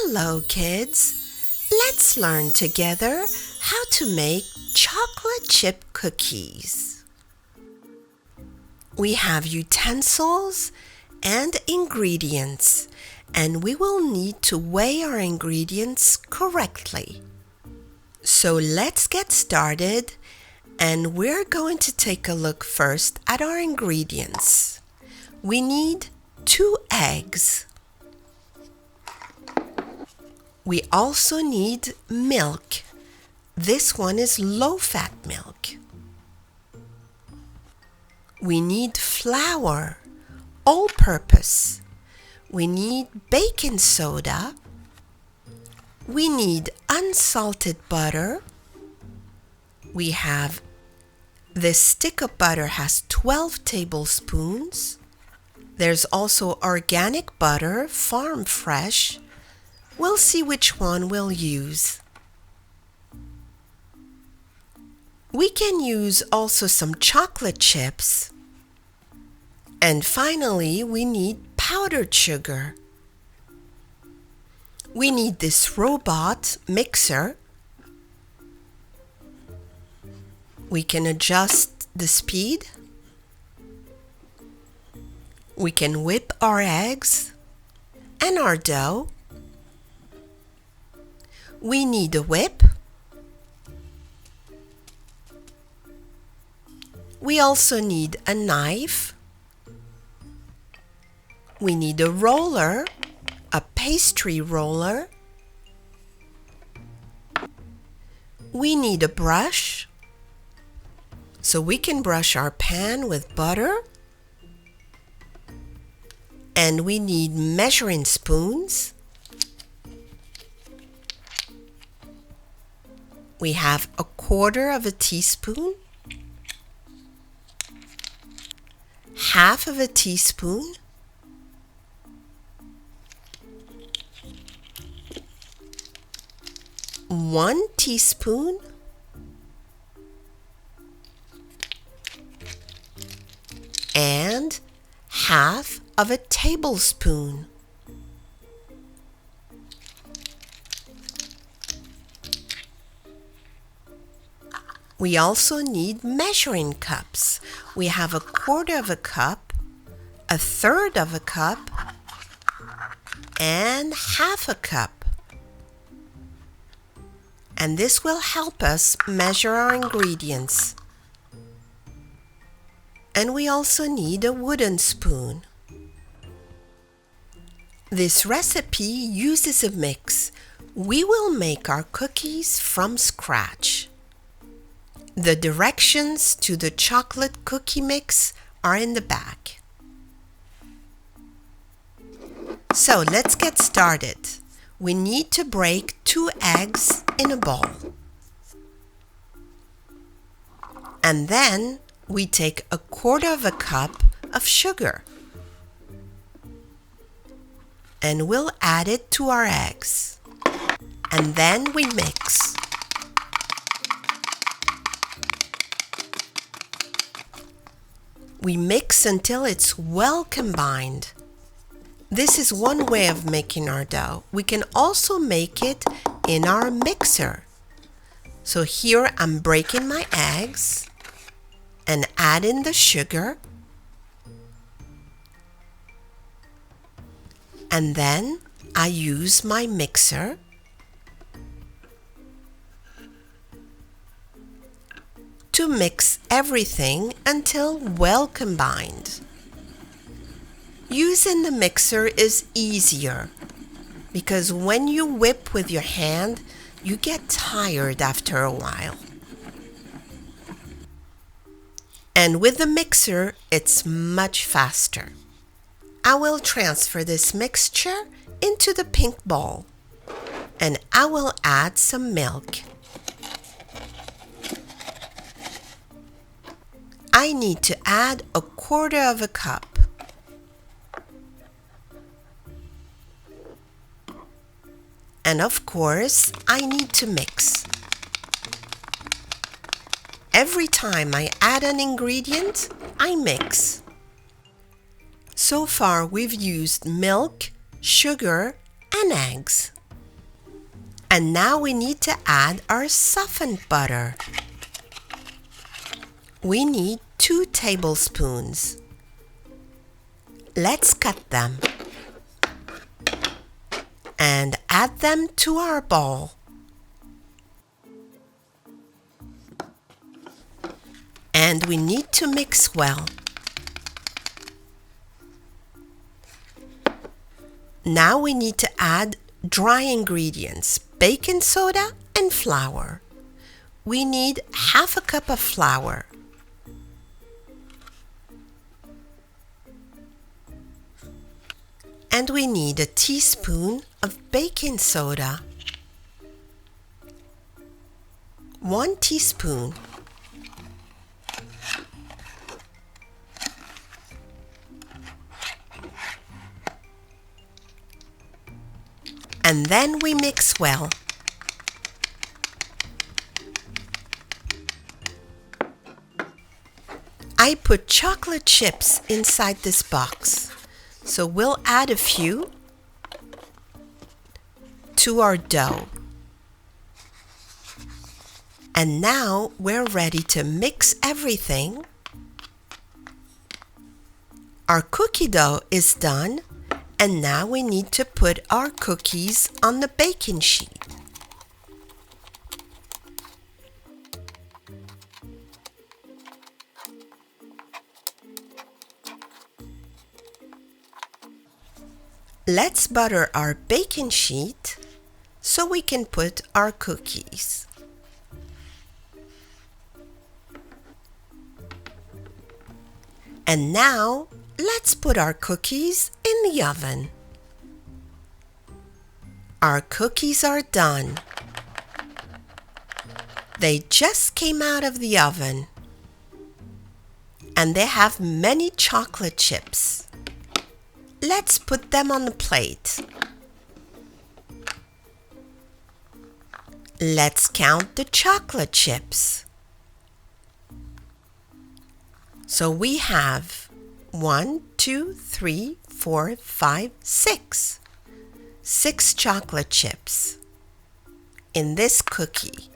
Hello, kids. Let's learn together how to make chocolate chip cookies. We have utensils and ingredients, and we will need to weigh our ingredients correctly. So let's get started, and we're going to take a look first at our ingredients. We need 2 eggs. We also need milk. This one is low-fat milk. We need flour, all-purpose. We need baking soda. We need unsalted butter. We have this stick of butter has 12 tablespoons. There's also organic butter, farm fresh. We'll see which one we'll use. We can use also some chocolate chips. And finally, we need powdered sugar. We need this robot mixer. We can adjust the speed. We can whip our eggs and our dough. We need a whip. We also need a knife. We need a roller, a pastry roller. We need a brush, so we can brush our pan with butter. And we need measuring spoons. We have 1/4 teaspoon, 1/2 teaspoon, one teaspoon, and 1/2 tablespoon. We also need measuring cups. We have 1/4 cup, 1/3 cup, and 1/2 cup. And this will help us measure our ingredients. And we also need a wooden spoon. This recipe uses a mix. We will make our cookies from scratch. The directions to the chocolate cookie mix are in the back. So let's get started. We need to break 2 eggs in a bowl. And then we take 1/4 cup of sugar. And we'll add it to our eggs. And then we mix. We mix until it's well combined. This is one way of making our dough. We can also make it in our mixer. So here I'm breaking my eggs and adding the sugar. And then I use my mixer to mix everything until well combined. Using the mixer is easier because when you whip with your hand, you get tired after a while. And with the mixer, it's much faster. I will transfer this mixture into the pink bowl, and I will add some milk. I need to add 1/4 cup. And of course, I need to mix. Every time I add an ingredient, I mix. So far we've used milk, sugar, and eggs. And now we need to add our softened butter. We need 2 tablespoons. Let's cut them and add them to our bowl. And we need to mix well. Now we need to add dry ingredients, baking soda and flour. We need half a cup of flour. And we need a teaspoon of baking soda. 1 teaspoon. And then we mix well. I put chocolate chips inside this box, so we'll add a few to our dough. And now we're ready to mix everything. Our cookie dough is done, and now we need to put our cookies on the baking sheet. Let's butter our baking sheet so we can put our cookies. And now let's put our cookies in the oven. Our cookies are done. They just came out of the oven, and they have many chocolate chips. Let's put them on the plate. Let's count the chocolate chips. So we have 1, 2, 3, 4, 5, 6. 6 chocolate chips in this cookie.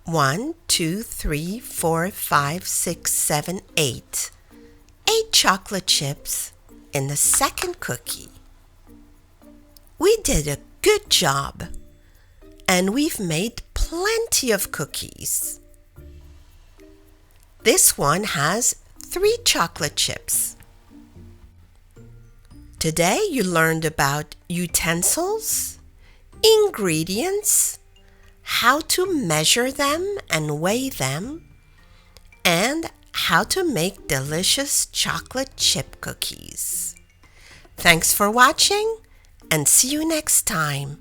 1, 2, 3, 4, 5, 6, 7, 8. 8 chocolate chips in the second cookie. We did a good job, and we've made plenty of cookies. This one has 3 chocolate chips. Today you learned about utensils, ingredients, how to measure them and weigh them, and how to make delicious chocolate chip cookies. Thanks for watching, and see you next time.